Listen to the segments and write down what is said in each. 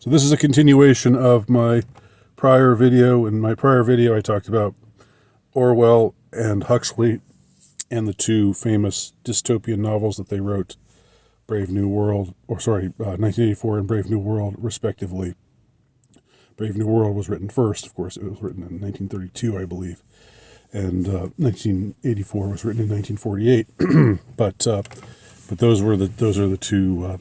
So this is a continuation of my prior video. In my prior video, I talked about Orwell and Huxley and the two famous dystopian novels that they wrote, Brave New World, 1984 and Brave New World, respectively. Brave New World was written first, of course. It was written in 1932, I believe, and 1984 was written in 1948. but those are the two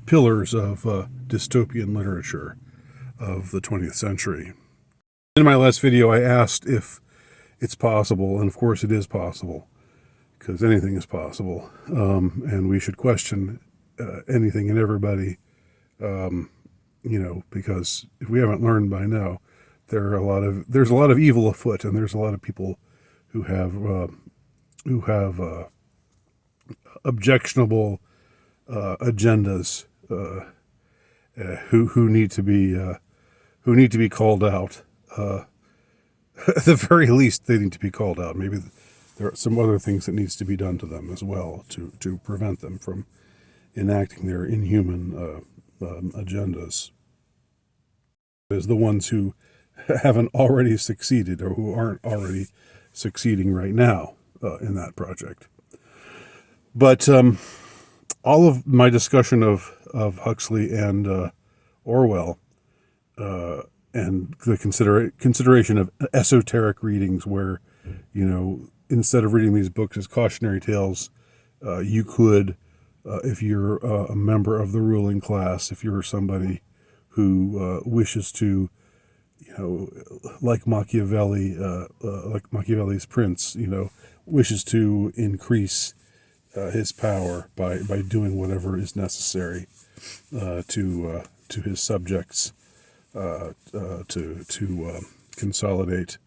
pillars of dystopian literature of the 20th century. In my last video, I asked if it's possible, and of course it is possible, because anything is possible, and we should question anything and everybody, because if we haven't learned by now, there's a lot of evil afoot, and there's a lot of people who have objectionable agendas, who need to be called out. At the very least, they need to be called out. Maybe there are some other things that needs to be done to them as well to prevent them from enacting their inhuman agendas. As the ones who haven't already succeeded or who aren't already succeeding right now in that project. But all of my discussion of Huxley and Orwell and the consideration of esoteric readings where, instead of reading these books as cautionary tales, you could, if you're a member of the ruling class, if you're somebody who wishes to, like Machiavelli, like Machiavelli's prince, wishes to increase his power by doing whatever is necessary to his subjects, to consolidate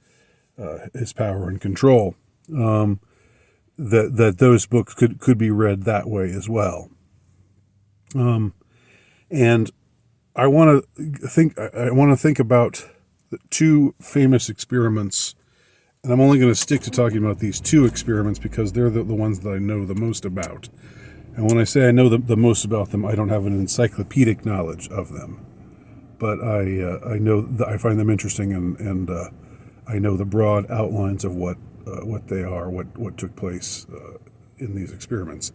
his power and control. That those books could be read that way as well. And I want to think about the two famous experiments, and I'm only going to stick to talking about these two experiments because they're the ones that I know the most about. And when I say I know the most about them, I don't have an encyclopedic knowledge of them, but I know that I find them interesting, and I know the broad outlines of what they are, what took place in these experiments.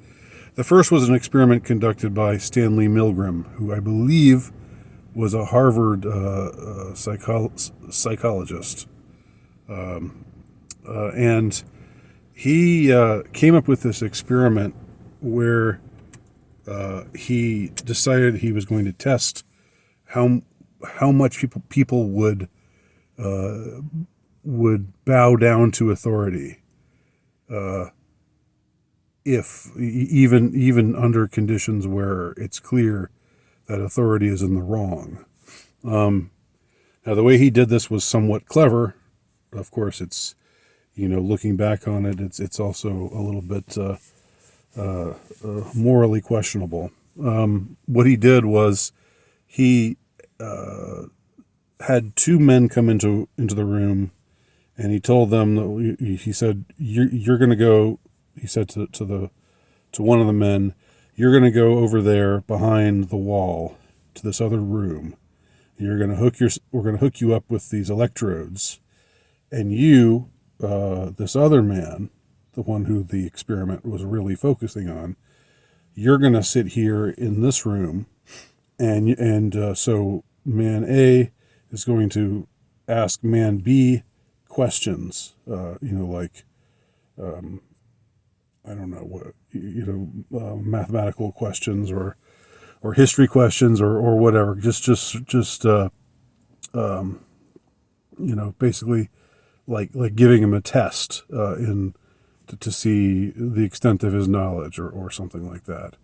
The first was an experiment conducted by Stanley Milgram, who I believe was a Harvard psychologist, and he came up with this experiment where he decided he was going to test how much people would bow down to authority, if even under conditions where it's clear that authority is in the wrong. Now, the way he did this was somewhat clever. Of course, it's, looking back on it, it's also a little bit morally questionable. What he did was he had two men come into the room, and he told them that he said, "You're going to go." He said to one of the men, "You're going to go over there behind the wall to this other room. We're going to hook you up with these electrodes, and you, this other man, the one who the experiment was really focusing on, you're going to sit here in this room, and so man A is going to ask man B questions, like, I don't know what, mathematical questions or history questions or whatever. Just basically like giving him a test to see the extent of his knowledge or something like that.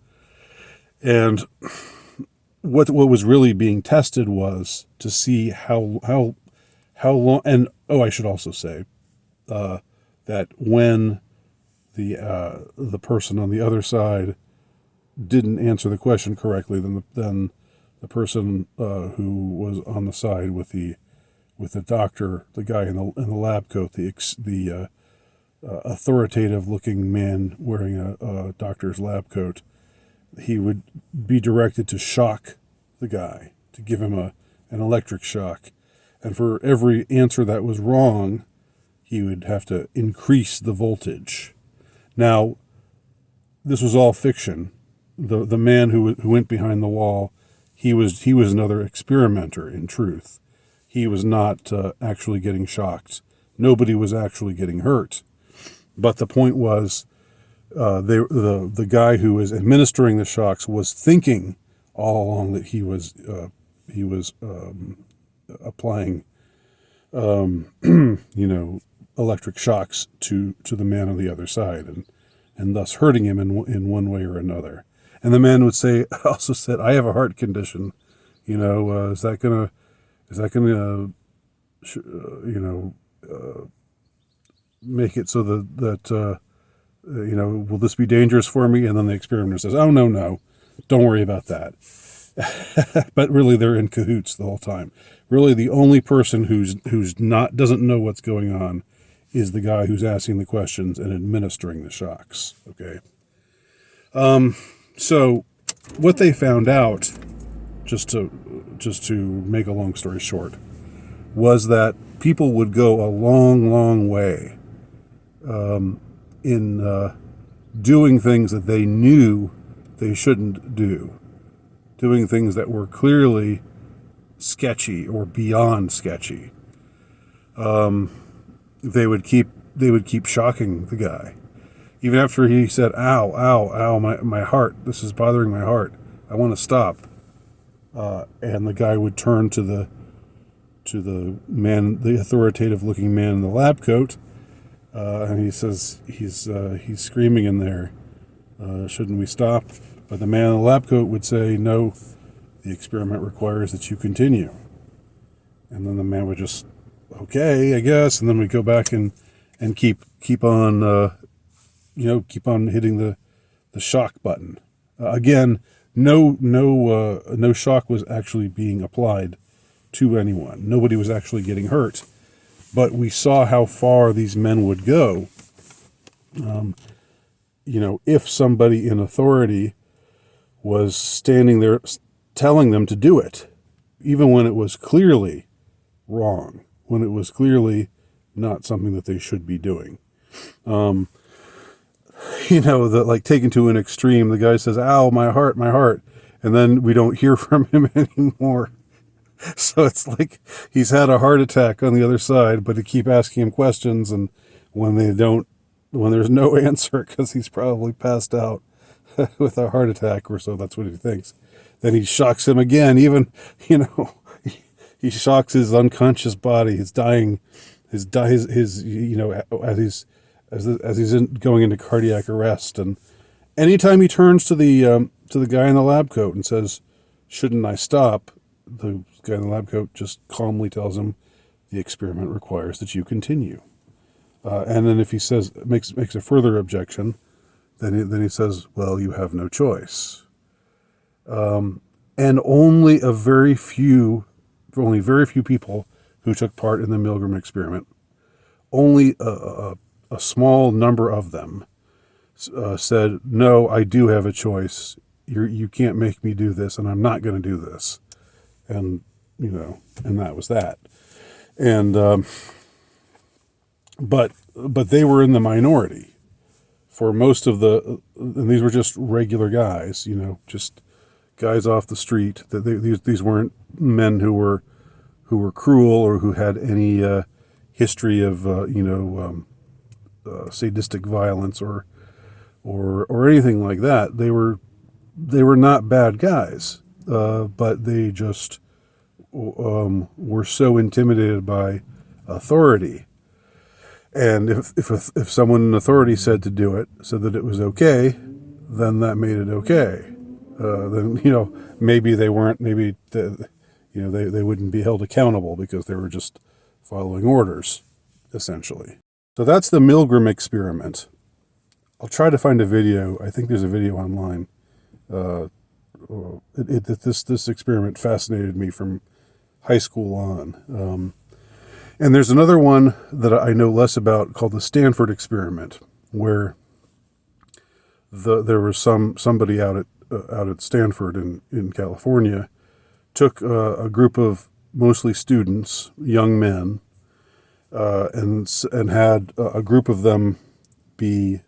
And what was really being tested was to see how long. And I should also say that when the person on the other side didn't answer the question correctly, then the person who was on the side with the doctor, the guy in the lab coat, the authoritative looking man wearing a doctor's lab coat, he would be directed to shock the guy to give him an electric shock. And for every answer that was wrong, he would have to increase the voltage. Now, this was all fiction. The man who went behind the wall, he was another experimenter, in truth. He was not actually getting shocked. Nobody was actually getting hurt. But the point was, the guy who was administering the shocks was thinking all along that he was applying electric shocks to the man on the other side, and thus hurting him in one way or another. And the man would also said, "I have a heart condition. Is that gonna make it so that will this be dangerous for me?" And then the experimenter says, "Oh, no, don't worry about that." But really, they're in cahoots the whole time. Really, the only person who's doesn't know what's going on is the guy who's asking the questions and administering the shocks. Okay. So what they found out, just to make a long story short, was that people would go a long, long way in doing things that they knew they shouldn't do, doing things that were clearly sketchy or beyond sketchy. They would keep shocking the guy, even after he said, "Ow, ow, ow, my heart! This is bothering my heart. I want to stop." And the guy would turn to the man, the authoritative-looking man in the lab coat, and he says, he's screaming in there, "Shouldn't we stop?" But the man in the lab coat would say, "No, the experiment requires that you continue." And then the man would just, "Okay, I guess," and then we'd go back and keep on keep on hitting the shock button. Again, no shock was actually being applied to anyone. Nobody was actually getting hurt. But we saw how far these men would go. If somebody in authority was standing there telling them to do it, even when it was clearly wrong, when it was clearly not something that they should be doing. Like taken to an extreme, the guy says, "Ow, my heart," and then we don't hear from him anymore. So it's like he's had a heart attack on the other side, but to keep asking him questions, and when there's no answer because he's probably passed out with a heart attack, or so that's what he thinks, then he shocks him again. Even he shocks his unconscious body, his dying, as he's going into cardiac arrest. And anytime he turns to the guy in the lab coat and says, "Shouldn't I stop?" the guy in the lab coat just calmly tells him, "The experiment requires that you continue." And then if he makes a further objection, then he says, "Well, you have no choice." And only very few people who took part in the Milgram experiment, only a small number of them said, "No, I do have a choice. You can't make me do this, and I'm not going to do this." And and that was that. And but they were in the minority for most of and these were just regular guys, just guys off the street. These weren't men who were cruel or who had any history of sadistic violence or anything like that. They were not bad guys, but they just were so intimidated by authority. And if someone in authority said to do it, said that it was okay, then that made it okay. Then maybe they weren't. Maybe they wouldn't be held accountable because they were just following orders, essentially. So that's the Milgram experiment. I'll try to find a video. I think there's a video online. This experiment fascinated me from high school on. And there's another one that I know less about called the Stanford experiment, where there was somebody out at Stanford in California took a group of mostly students, young men, and had a group of them be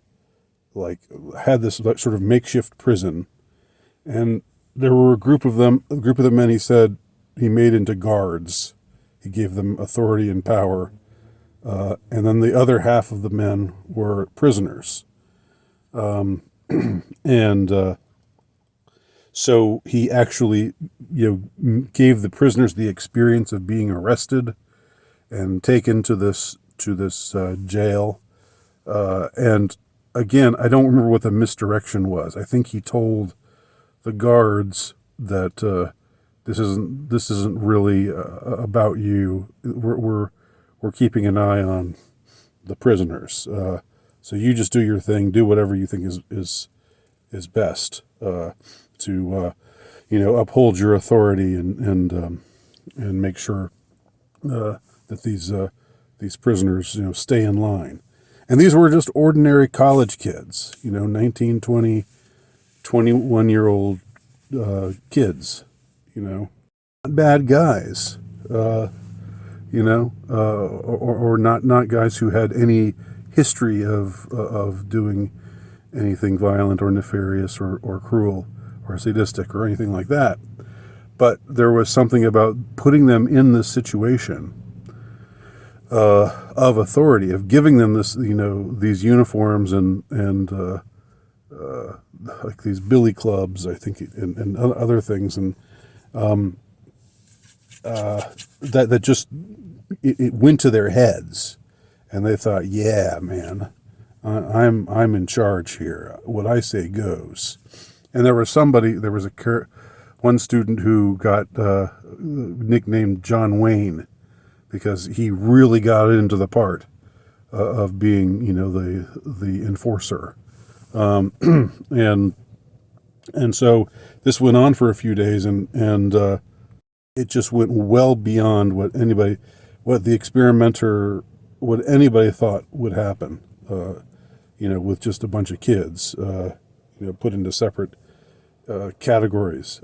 like had this sort of makeshift prison, and there were a group of the men he said he made into guards. He gave them authority and power, and then the other half of the men were prisoners. And so he actually, gave the prisoners the experience of being arrested and taken to this jail. And again, I don't remember what the misdirection was. I think he told the guards that this isn't really about you. We're keeping an eye on the prisoners. So you just do your thing, do whatever you think is best to uphold your authority and make sure that these prisoners stay in line. And these were just ordinary college kids, 19, 20, 21-year-old kids, not bad guys, or not guys who had any history of doing anything violent or nefarious or cruel or sadistic or anything like that. But there was something about putting them in this situation of authority, of giving them this, these uniforms and like these billy clubs, I think, and other things, and that just it went to their heads, and they thought, yeah, man, I'm in charge here. What I say goes. And there was one student who got nicknamed John Wayne because he really got into the part of being, the enforcer. And so this went on for a few days, and it just went well beyond what anybody thought would happen. With just a bunch of kids, put into separate categories.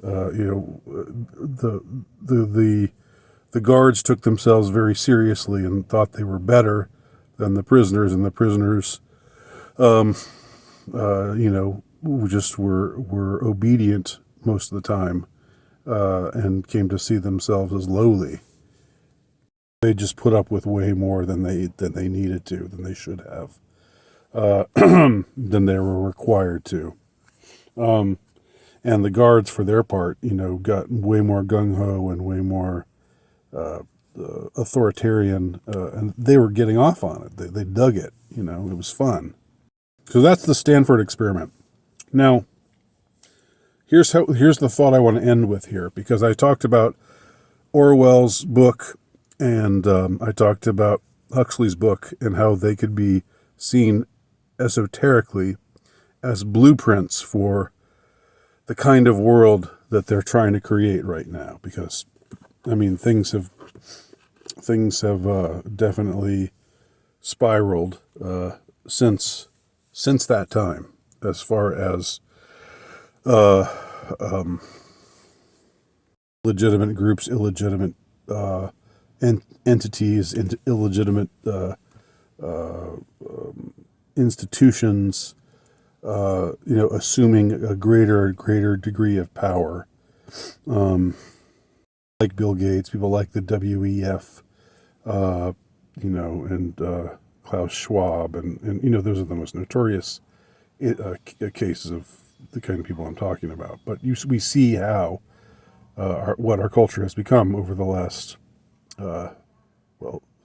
The guards took themselves very seriously and thought they were better than the prisoners, and the prisoners, just were obedient most of the time, and came to see themselves as lowly. They just put up with way more than they needed to, than they should have, than they were required to. And the guards, for their part, got way more gung-ho and way more authoritarian, and they were getting off on it. They dug it. It was fun. So that's the Stanford experiment. Now, here's the thought I want to end with here, because I talked about Orwell's book, and I talked about Huxley's book, and how they could be seen esoterically as blueprints for the kind of world that they're trying to create right now. Because, things have definitely spiraled since that time, as far as legitimate groups, illegitimate entities, illegitimate institutions, assuming a greater degree of power, like Bill Gates, people like the WEF, and Klaus Schwab, and those are the most notorious cases of the kind of people I'm talking about. But we see how what our culture has become over the last,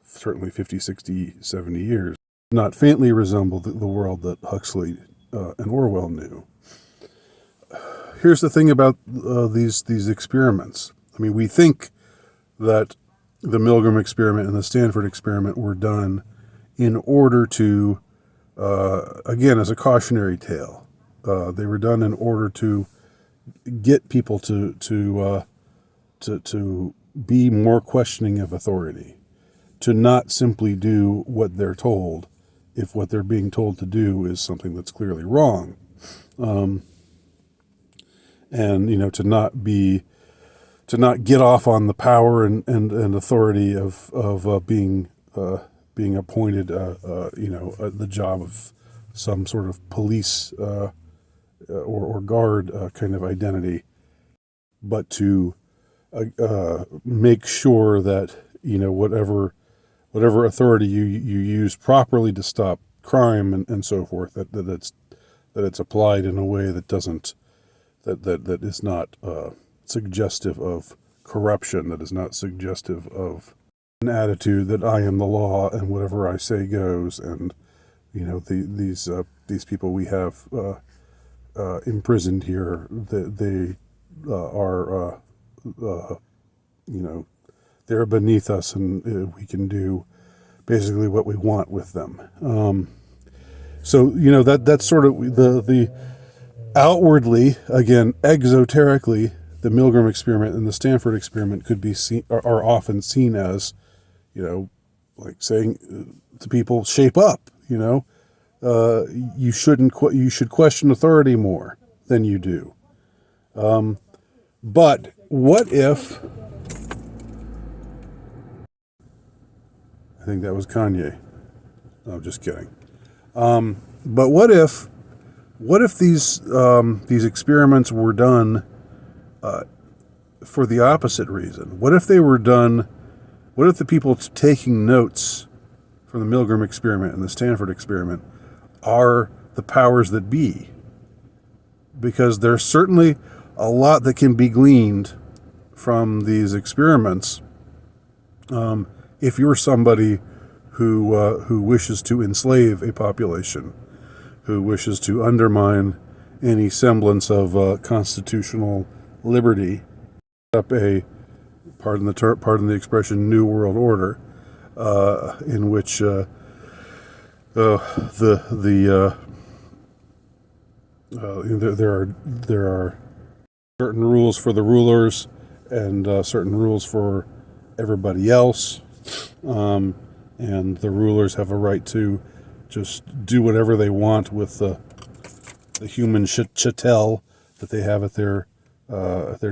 certainly 50, 60, 70 years. Not faintly resemble the world that Huxley and Orwell knew. Here's the thing about these experiments. We think that the Milgram experiment and the Stanford experiment were done in order to, again, as a cautionary tale. They were done in order to get people to be more questioning of authority, to not simply do what they're told if what they're being told to do is something that's clearly wrong, and to not be to not get off on the power and authority of being appointed, the job of some sort of police or guard kind of identity, but to make sure that whatever authority you use properly to stop crime and so forth, that it's applied in a way that doesn't that is not suggestive of corruption, that is not suggestive of an attitude that I am the law and whatever I say goes. And these people we have imprisoned here, they are they're beneath us, and we can do basically what we want with them. So that's sort of the outwardly, again, exoterically, the Milgram experiment and the Stanford experiment could be seen, are often seen as, like saying to people, shape up. You should question authority more than you do. But what if? I think that was Kanye. No, just kidding. But what if these experiments were done for the opposite reason? What if they were done? What if the people taking notes from the Milgram experiment and the Stanford experiment are the powers that be? Because there's certainly a lot that can be gleaned from these experiments. If you're somebody who wishes to enslave a population, who wishes to undermine any semblance of constitutional liberty, up a pardon the expression New World Order, in which there are certain rules for the rulers and certain rules for everybody else, and the rulers have a right to just do whatever they want with the human chattel that they have at their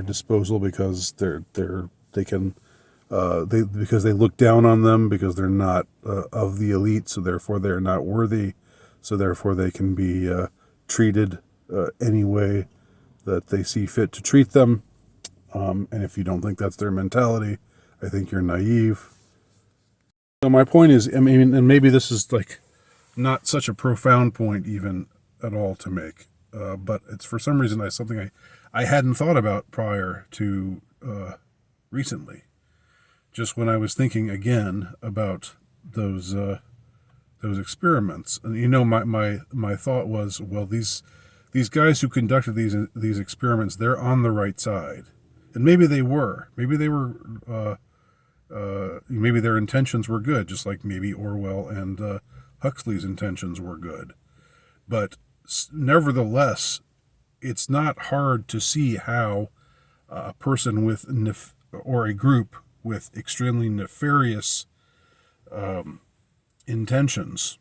disposal, because because they look down on them, because they're not of the elite, so therefore they're not worthy, so therefore they can be treated any way that they see fit to treat them. And if you don't think that's their mentality, I think you're naive. So my point is, and maybe this is like not such a profound point even at all to make, but it's for some reason something I hadn't thought about prior to recently. Just when I was thinking again about those experiments, and my thought was, well, these guys who conducted these experiments, they're on the right side, and maybe they were, maybe their intentions were good, just like maybe Orwell and Huxley's intentions were good. But nevertheless, it's not hard to see how a person with or a group with extremely nefarious intentions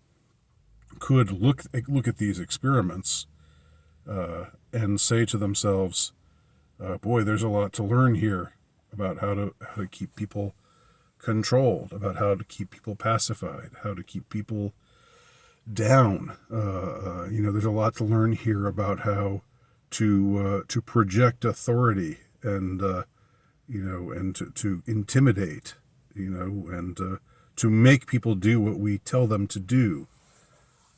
could look at these experiments and say to themselves, boy, there's a lot to learn here about how to keep people controlled, about how to keep people pacified, how to keep people down. There's a lot to learn here about how to project authority and and to intimidate, and to make people do what we tell them to do.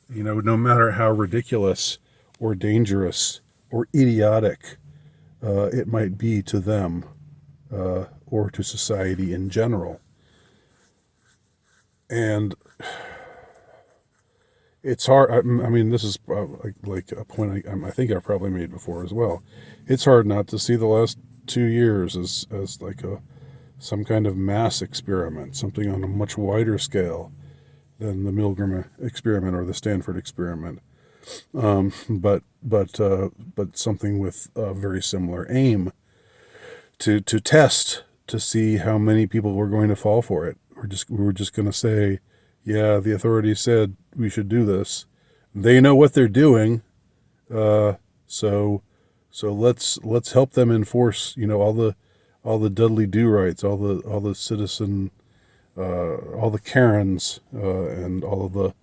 No matter how ridiculous or dangerous or idiotic it might be to them or to society in general. And it's hard. This is like a point I think I've probably made before as well. It's hard not to see the last 2 years as like some kind of mass experiment, something on a much wider scale than the Milgram experiment or the Stanford experiment, but something with a very similar aim to test, to see how many people were going to fall for it. We were just going to say, yeah, the authorities said we should do this. They know what they're doing, so let's help them enforce, all all the Dudley Do-Rights, all the citizen, all the Karens, and all of the,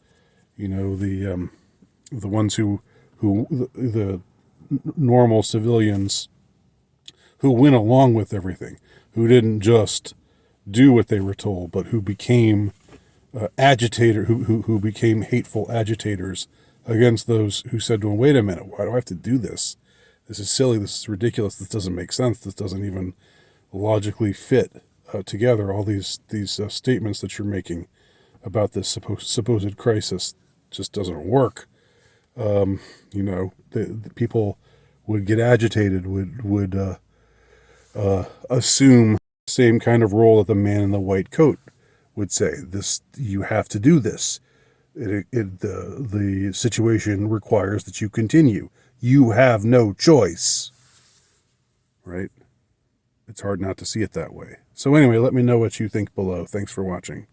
the ones the normal civilians who went along with everything, who didn't just do what they were told, but who became who became hateful agitators against those who said to them, "Wait a minute, why do I have to do this? This is silly. This is ridiculous. This doesn't make sense. This doesn't even logically fit together. All these statements that you're making about this supposed crisis just doesn't work." The people would get agitated, would assume the same kind of role that the man in the white coat would say. This, you have to do this. The situation requires that you continue. You have no choice. Right? It's hard not to see it that way. So anyway, let me know what you think below. Thanks for watching.